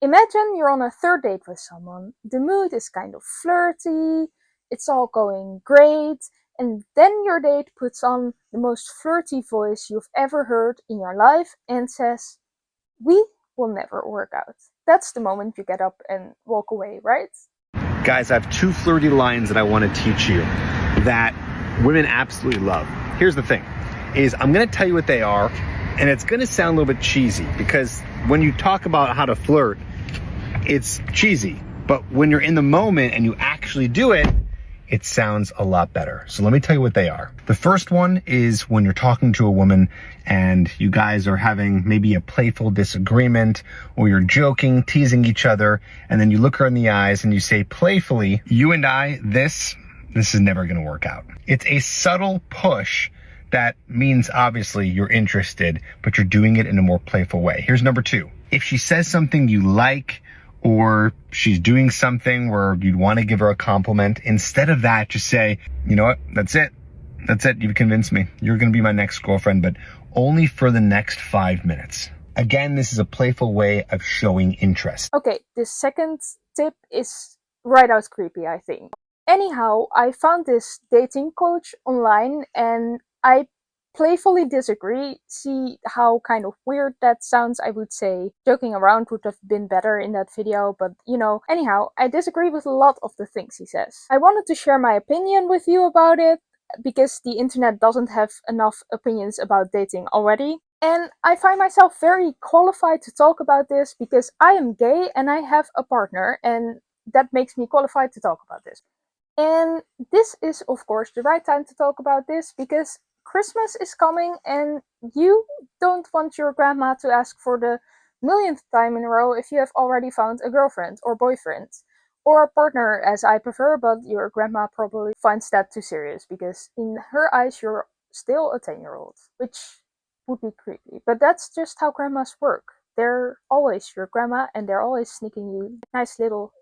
Imagine you're on a third date with someone. The mood is kind of flirty, it's all going great, and then your date puts on the most flirty voice you've ever heard in your life and says, "We will never work out." That's the moment you get up and walk away, right? Guys, I have two flirty lines that I want to teach you that women absolutely love. Here's the thing, is I'm going to tell you what they are, and it's going to sound a little bit cheesy because when you talk about how to flirt, it's cheesy. But when you're in the moment and you actually do it, it sounds a lot better. So let me tell you what they are. The first one is when you're talking to a woman and you guys are having maybe a playful disagreement, or you're joking, teasing each other, and then you look her in the eyes and you say playfully, "You and I, this is never gonna work out." It's a subtle push that means obviously you're interested, but you're doing it in a more playful way. Here's number two. If she says something you like, or she's doing something where you'd want to give her a compliment, instead of that, just say, "You know what, that's it. That's it. You've convinced me. You're going to be my next girlfriend, but only for the next 5 minutes." Again, this is a playful way of showing interest. Okay, the second tip is right out creepy, I think. Anyhow, I found this dating coach online and I playfully disagree. See how kind of weird that sounds, I would say. Joking around would have been better in that video, but anyhow, I disagree with a lot of the things he says. I wanted to share my opinion with you about it, because the internet doesn't have enough opinions about dating already. And I find myself very qualified to talk about this because I am gay and I have a partner, and that makes me qualified to talk about this. And this is, of course, the right time to talk about this because Christmas is coming and you don't want your grandma to ask for the millionth time in a row if you have already found a girlfriend or boyfriend. Or a partner, as I prefer, but your grandma probably finds that too serious because in her eyes you're still a 10-year-old, which would be creepy. But that's just how grandmas work. They're always your grandma and they're always sneaking you nice little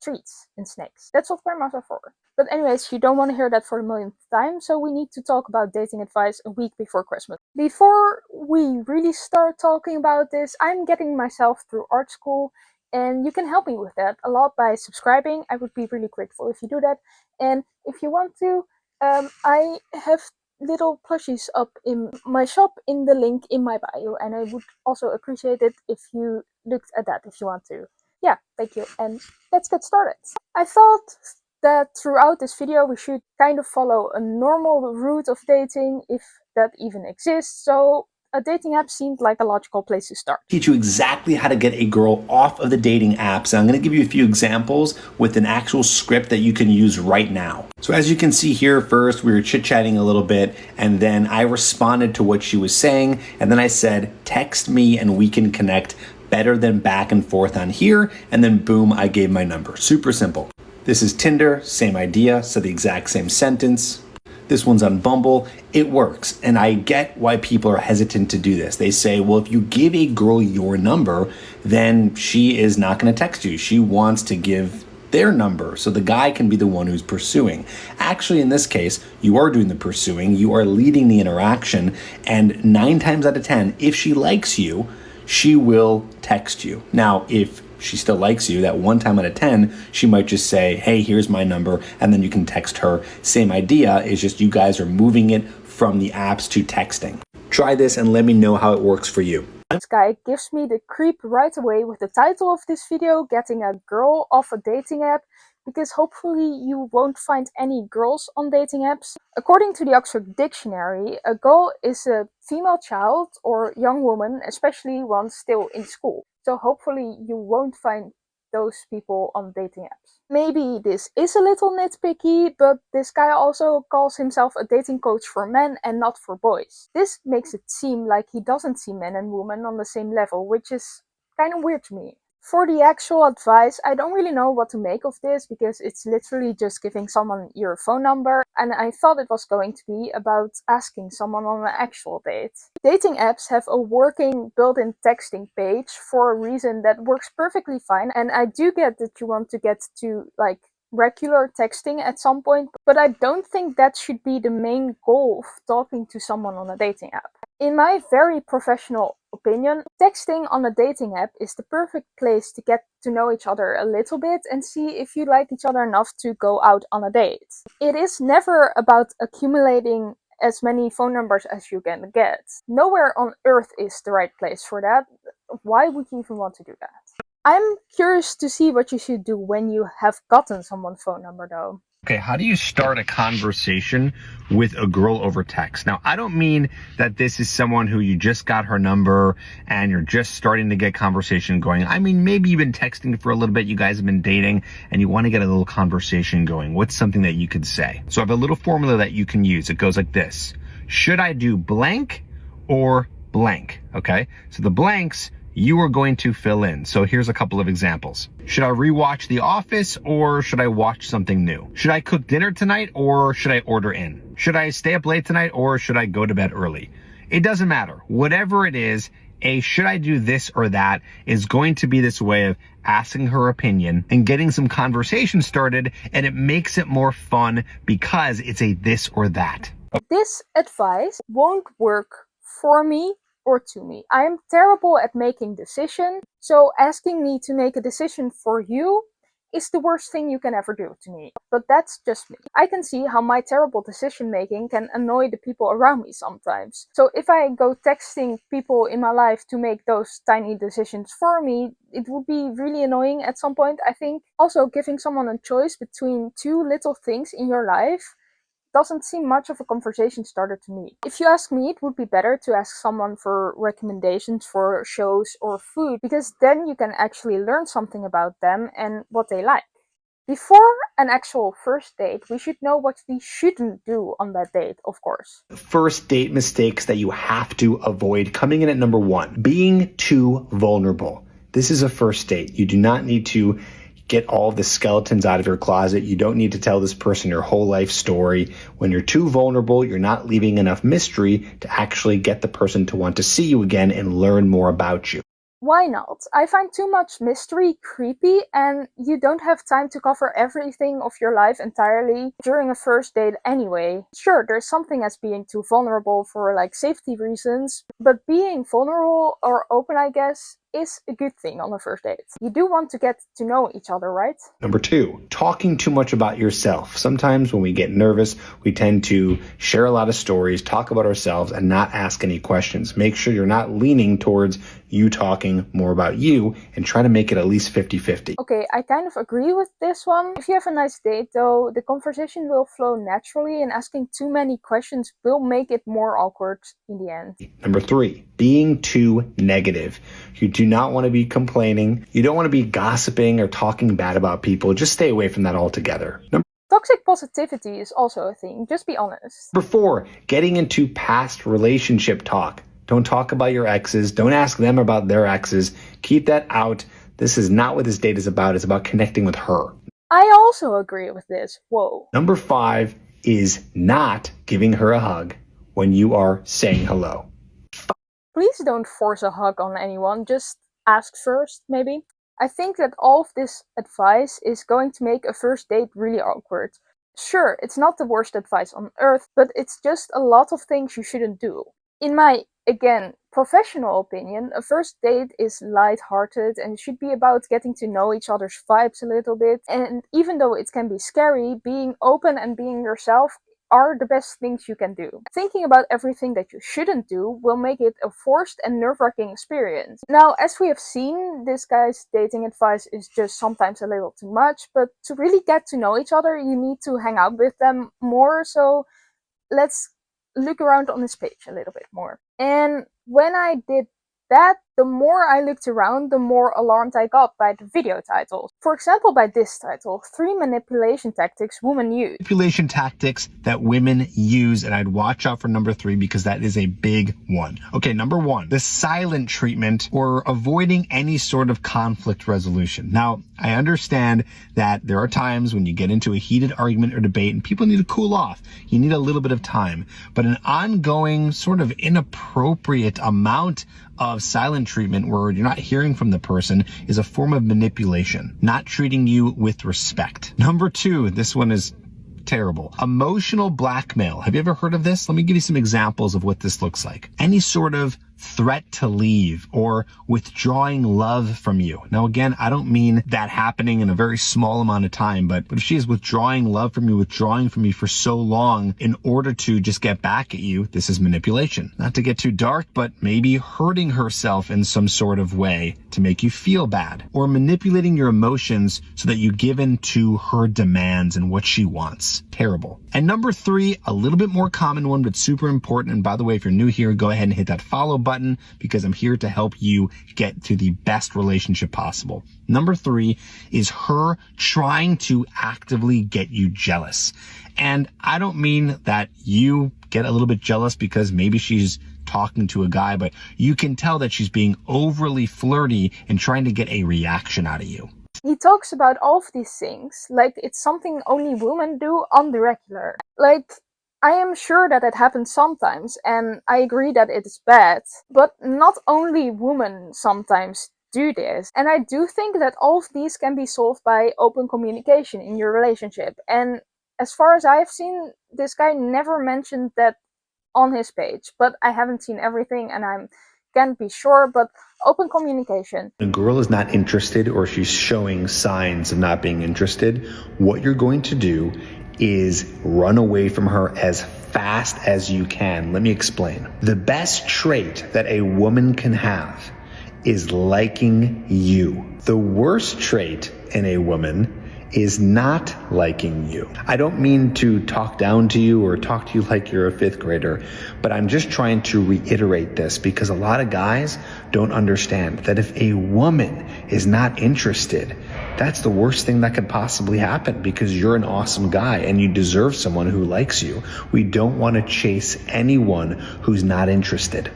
treats and snacks. That's what grandmas are for. But anyways, you don't want to hear that for the millionth time, so we need to talk about dating advice a week before Christmas. Before we really start talking about this, I'm getting myself through art school, and you can help me with that a lot by subscribing. I would be really grateful if you do that. And if you want to, I have little plushies up in my shop in the link in my bio, and I would also appreciate it if you looked at that if you want to. Yeah, thank you, and let's get started. I thought that throughout this video we should kind of follow a normal route of dating, if that even exists, so a dating app seemed like a logical place to start. Teach you exactly how to get a girl off of the dating apps. And I'm going to give you a few examples with an actual script that you can use right now. So as you can see here, first we were chit-chatting a little bit, and then I responded to what she was saying, and then I said, "Text me and we can connect better than back and forth on here," and then boom, I gave my number. Super simple. This is Tinder, same idea, said the exact same sentence. This one's on Bumble. It works. And I get why people are hesitant to do this. They say, well, if you give a girl your number, then she is not going to text you. She wants to give their number so the guy can be the one who's pursuing. Actually, in this case, you are doing the pursuing. You are leading the interaction. And 9 times out of 10, if she likes you, she will text you. Now, if she still likes you, that 1 time out of 10, she might just say, "Hey, here's my number," and then you can text her. Same idea, is just you guys are moving it from the apps to texting. Try this and let me know how it works for you. This guy gives me the creep right away with the title of this video, "Getting a Girl Off a Dating App," because hopefully you won't find any girls on dating apps. According to the Oxford Dictionary, a girl is a female child or young woman, especially one still in school. So hopefully you won't find those people on dating apps. Maybe this is a little nitpicky, but this guy also calls himself a dating coach for men and not for boys. This makes it seem like he doesn't see men and women on the same level, which is kind of weird to me. For the actual advice, I don't really know what to make of this because it's literally just giving someone your phone number, and I thought it was going to be about asking someone on an actual date. Dating apps have a working built-in texting page for a reason that works perfectly fine, and I do get that you want to get to like regular texting at some point, but I don't think that should be the main goal of talking to someone on a dating app. In my very professional opinion, texting on a dating app is the perfect place to get to know each other a little bit and see if you like each other enough to go out on a date. It is never about accumulating as many phone numbers as you can get. Nowhere on earth is the right place for that. Why would you even want to do that? I'm curious to see what you should do when you have gotten someone's phone number though. Okay, how do you start a conversation with a girl over text? Now, I don't mean that this is someone who you just got her number and you're just starting to get conversation going. I mean, maybe you've been texting for a little bit, you guys have been dating, and you want to get a little conversation going. What's something that you could say? So I have a little formula that you can use. It goes like this. Should I do blank or blank? Okay, so the blanks you are going to fill in. So here's a couple of examples. Should I rewatch The Office or should I watch something new? Should I cook dinner tonight or should I order in? Should I stay up late tonight or should I go to bed early? It doesn't matter. Whatever it is, a should I do this or that is going to be this way of asking her opinion and getting some conversation started, and it makes it more fun because it's a this or that. This advice won't work for me or to me. I am terrible at making decisions, so asking me to make a decision for you is the worst thing you can ever do to me. But that's just me. I can see how my terrible decision making can annoy the people around me sometimes. So if I go texting people in my life to make those tiny decisions for me, it would be really annoying at some point, I think. Also, giving someone a choice between two little things in your life doesn't seem much of a conversation starter to me. If you ask me, it would be better to ask someone for recommendations for shows or food, because then you can actually learn something about them and what they like. Before an actual first date, we should know what we shouldn't do on that date, of course. First date mistakes that you have to avoid. Coming in at number 1, being too vulnerable. This is a first date. You do not need to get all the skeletons out of your closet. You don't need to tell this person your whole life story. When you're too vulnerable, you're not leaving enough mystery to actually get the person to want to see you again and learn more about you. Why not? I find too much mystery creepy, and you don't have time to cover everything of your life entirely during a first date anyway. Sure, there's something as being too vulnerable for like safety reasons, but being vulnerable or open, I guess, is a good thing on a first date. You do want to get to know each other, right? Number 2, talking too much about yourself. Sometimes when we get nervous, we tend to share a lot of stories, talk about ourselves, and not ask any questions. Make sure you're not leaning towards you talking more about you, and try to make it at least 50-50. Okay, I kind of agree with this one. If you have a nice date though, the conversation will flow naturally, and asking too many questions will make it more awkward in the end. Number 3, being too negative. You do not want to be complaining. You don't want to be gossiping or talking bad about people. Just stay away from that altogether. Toxic positivity is also a thing, just be honest. Number 4, getting into past relationship talk. Don't talk about your exes. Don't ask them about their exes. Keep that out. This is not what this date is about. It's about connecting with her. I also agree with this. Whoa. Number 5 is not giving her a hug when you are saying hello. Please don't force a hug on anyone. Just ask first, maybe. I think that all of this advice is going to make a first date really awkward. Sure, it's not the worst advice on earth, but it's just a lot of things you shouldn't do. In my, again, professional opinion, a first date is light-hearted and should be about getting to know each other's vibes a little bit. And even though it can be scary, being open and being yourself are the best things you can do. Thinking about everything that you shouldn't do will make it a forced and nerve-wracking experience. Now, as we have seen, this guy's dating advice is just sometimes a little too much, but to really get to know each other, you need to hang out with them more, so let's look around on this page a little bit more. And when I did that, the more I looked around, the more alarmed I got by the video titles. For example, by this title, 3 manipulation tactics women use. Manipulation tactics that women use, and I'd watch out for number 3 because that is a big one. Okay, number 1, the silent treatment or avoiding any sort of conflict resolution. Now, I understand that there are times when you get into a heated argument or debate and people need to cool off. You need a little bit of time, but an ongoing sort of inappropriate amount of silent treatment where you're not hearing from the person is a form of manipulation, not treating you with respect. Number 2, this one is terrible. Emotional blackmail. Have you ever heard of this? Let me give you some examples of what this looks like. Any sort of threat to leave or withdrawing love from you. Now, again, I don't mean that happening in a very small amount of time, but if she is withdrawing love from you for so long in order to just get back at you, this is manipulation. Not to get too dark, but maybe hurting herself in some sort of way to make you feel bad, or manipulating your emotions so that you give in to her demands and what she wants. Terrible. And number 3, a little bit more common one, but super important. And by the way, if you're new here, go ahead and hit that follow button because I'm here to help you get to the best relationship possible. Number 3 is her trying to actively get you jealous. And I don't mean that you get a little bit jealous because maybe she's talking to a guy, but you can tell that she's being overly flirty and trying to get a reaction out of you. He talks about all of these things like it's something only women do on the regular. Like, I am sure that it happens sometimes, and I agree that it is bad, but not only women sometimes do this. And I do think that all of these can be solved by open communication in your relationship. And as far as I've seen, this guy never mentioned that on his page, but I haven't seen everything and I can't be sure, but open communication. When a girl is not interested or she's showing signs of not being interested, what you're going to do is run away from her as fast as you can. Let me explain. The best trait that a woman can have is liking you. The worst trait in a woman is not liking you. I don't mean to talk down to you or talk to you like you're a 5th grader, but I'm just trying to reiterate this because a lot of guys don't understand that if a woman is not interested, that's the worst thing that could possibly happen because you're an awesome guy and you deserve someone who likes you. We don't want to chase anyone who's not interested.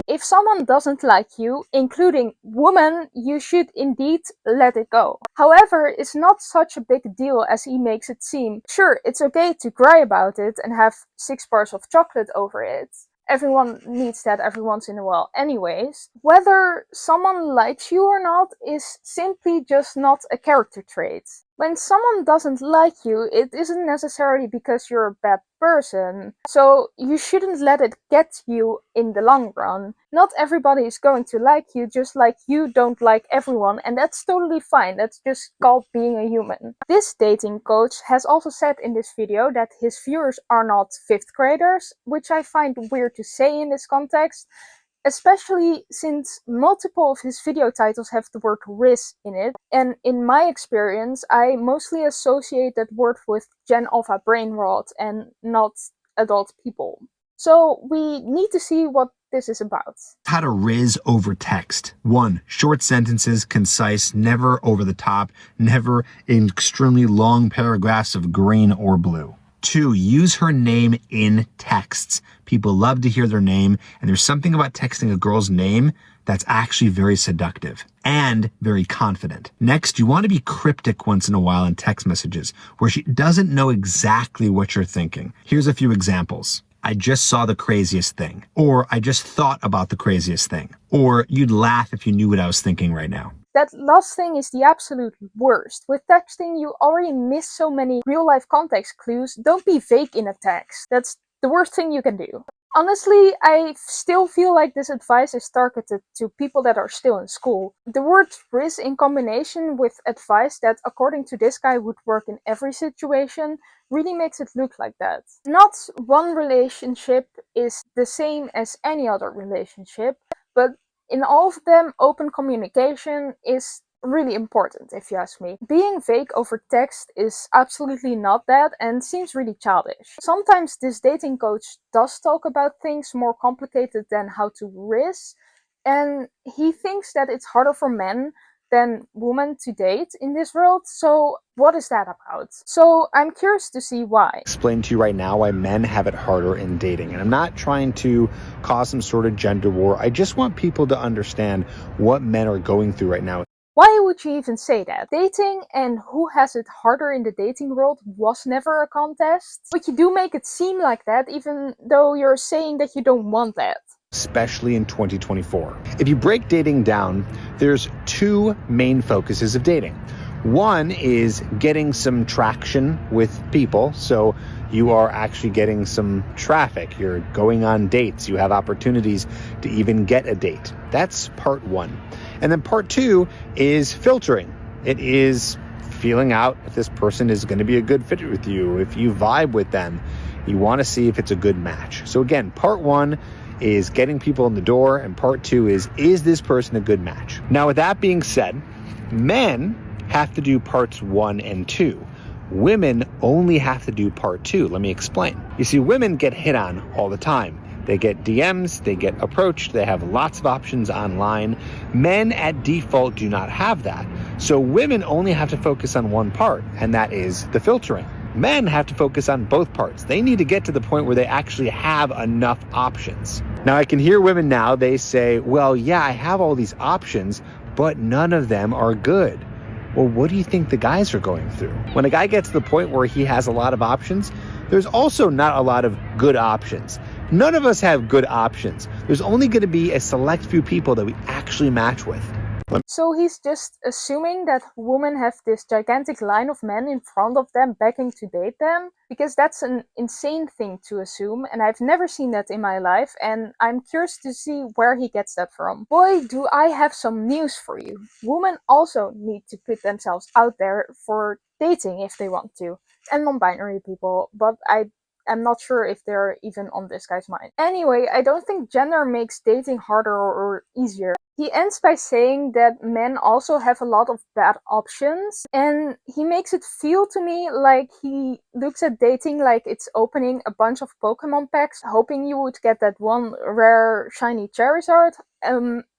If someone doesn't like you, including women, you should indeed let it go. However, it's not such a big deal as he makes it seem. Sure, it's okay to cry about it and have 6 bars of chocolate over it. Everyone needs that every once in a while anyways. Whether someone likes you or not is simply just not a character trait. When someone doesn't like you, it isn't necessarily because you're a bad person. So you shouldn't let it get you in the long run. Not everybody is going to like you, just like you don't like everyone, and that's totally fine. That's just called being a human. This dating coach has also said in this video that his viewers are not 5th graders, which I find weird to say in this context. Especially since multiple of his video titles have the word Riz in it. And in my experience, I mostly associate that word with Gen Alpha brain rot and not adult people. So we need to see what this is about. How to Riz over text. 1. Short sentences, concise, never over the top, never in extremely long paragraphs of green or blue. 2. Use her name in texts. People love to hear their name, and there's something about texting a girl's name that's actually very seductive and very confident. Next, you want to be cryptic once in a while in text messages where she doesn't know exactly what you're thinking. Here's a few examples. I just saw the craziest thing. Or I just thought about the craziest thing. Or you'd laugh if you knew what I was thinking right now. That last thing is the absolute worst. With texting, you already miss so many real-life context clues. Don't be vague in a text. That's the worst thing you can do. Honestly, I still feel like this advice is targeted to people that are still in school. The word Riz in combination with advice that, according to this guy, would work in every situation really makes it look like that. Not one relationship is the same as any other relationship, but in all of them, open communication is really important, if you ask me. Being vague over text is absolutely not that and seems really childish. Sometimes this dating coach does talk about things more complicated than how to Riz, and he thinks that it's harder for men than women to date in this world. So what is that about? So I'm curious to see why. Explain to you right now why men have it harder in dating. And I'm not trying to cause some sort of gender war. I just want people to understand what men are going through right now. Why would you even say that? Dating and who has it harder in the dating world was never a contest. But you do make it seem like that, even though you're saying that you don't want that. Especially in 2024. If you break dating down, there's 2 main focuses of dating. One is getting some traction with people. So you are actually getting some traffic. You're going on dates. You have opportunities to even get a date. That's part one. And then part two is filtering. It is feeling out if this person is going to be a good fit with you, if you vibe with them. You want to see if it's a good match. So again, part one is getting people in the door, and part two is this person a good match? Now, with that being said, men have to do parts 1 and 2. Women only have to do part 2. Let me explain. You see, women get hit on all the time. They get DMs, they get approached, they have lots of options online. Men at default do not have that. So women only have to focus on one part, and that is the filtering. Men have to focus on both parts. They need to get to the point where they actually have enough options. Now, I can hear women now, they say, well, yeah, I have all these options, but none of them are good. Well, what do you think the guys are going through? When a guy gets to the point where he has a lot of options, there's also not a lot of good options. None of us have good options. There's only going to be a select few people that we actually match with. So he's just assuming that women have this gigantic line of men in front of them begging to date them? Because that's an insane thing to assume, and I've never seen that in my life, and I'm curious to see where he gets that from. Boy, do I have some news for you. Women also need to put themselves out there for dating if they want to. And non-binary people, but I'm not sure if they're even on this guy's mind. Anyway, I don't think gender makes dating harder or easier. He ends by saying that men also have a lot of bad options, and he makes it feel to me like he looks at dating like it's opening a bunch of Pokemon packs, hoping you would get that one rare shiny Charizard,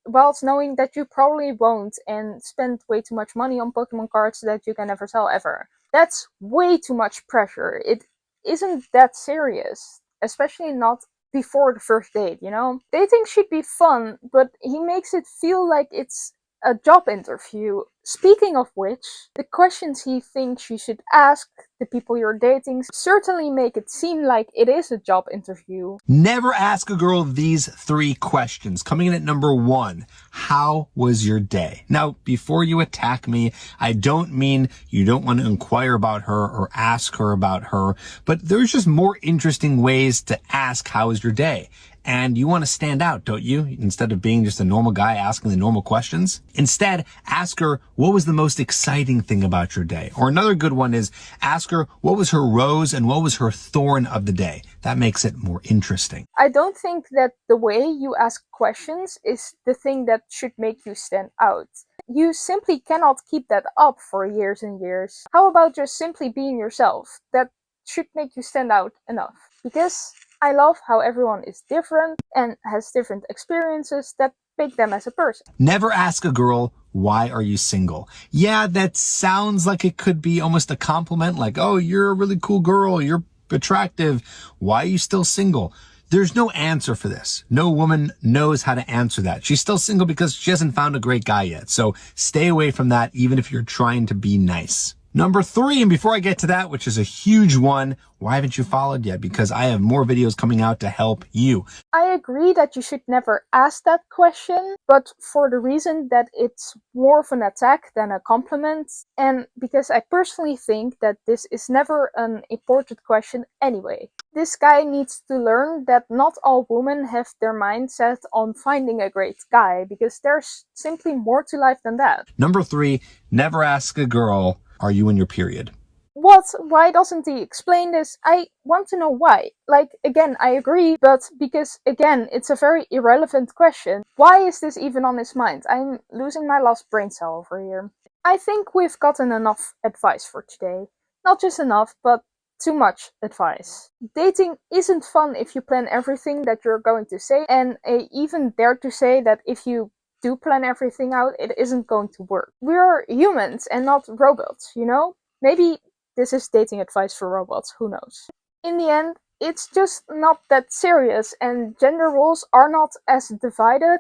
whilst knowing that you probably won't and spend way too much money on Pokemon cards that you can never sell ever. That's way too much pressure. It isn't that serious, especially not before the first date, you know? Dating should be fun, but he makes it feel like it's a job interview. Speaking of which, the questions he thinks you should ask the people you're dating certainly make it seem like it is a job interview. Never ask a girl these 3 questions. Coming in at number 1, how was your day? Now, before you attack me, I don't mean you don't want to inquire about her or ask her about her, but there's just more interesting ways to ask how was your day. And you want to stand out, don't you? Instead of being just a normal guy asking the normal questions. Instead, ask her, what was the most exciting thing about your day? Or another good one is ask her, what was her rose and what was her thorn of the day? That makes it more interesting. I don't think that the way you ask questions is the thing that should make you stand out. You simply cannot keep that up for years and years. How about just simply being yourself? That should make you stand out enough. Because I love how everyone is different and has different experiences that make them as a person. Never ask a girl, why are you single? Yeah, that sounds like it could be almost a compliment, like, oh, you're a really cool girl, you're attractive, why are you still single? There's no answer for this. No woman knows how to answer that. She's still single because she hasn't found a great guy yet. So stay away from that, even if you're trying to be nice. Number 3, and before I get to that, which is a huge one, why haven't you followed yet? Because I have more videos coming out to help you. I agree that you should never ask that question, but for the reason that it's more of an attack than a compliment, and because I personally think that this is never an important question anyway. This guy needs to learn that not all women have their mindset on finding a great guy, because there's simply more to life than that. Number 3, never ask a girl, are you in your period? What? Why doesn't he explain this? I want to know why. Like, again, I agree, but because, again, it's a very irrelevant question. Why is this even on his mind? I'm losing my last brain cell over here. I think we've gotten enough advice for today. Not just enough, but too much advice. Dating isn't fun if you plan everything that you're going to say, and I even dare to say that if you do plan everything out, it isn't going to work. We're humans and not robots, you know? Maybe this is dating advice for robots, who knows? In the end, it's just not that serious, and gender roles are not as divided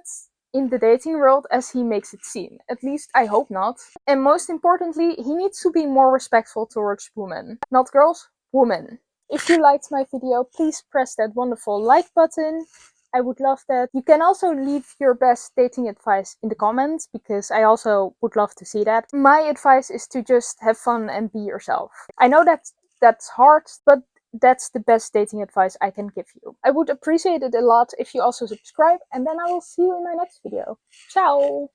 in the dating world as he makes it seem. At least I hope not. And most importantly, he needs to be more respectful towards women. Not girls, women. If you liked my video, please press that wonderful like button. I would love that. You can also leave your best dating advice in the comments, because I also would love to see that. My advice is to just have fun and be yourself. I know that's hard, but that's the best dating advice I can give you. I would appreciate it a lot if you also subscribe, and then I will see you in my next video. Ciao!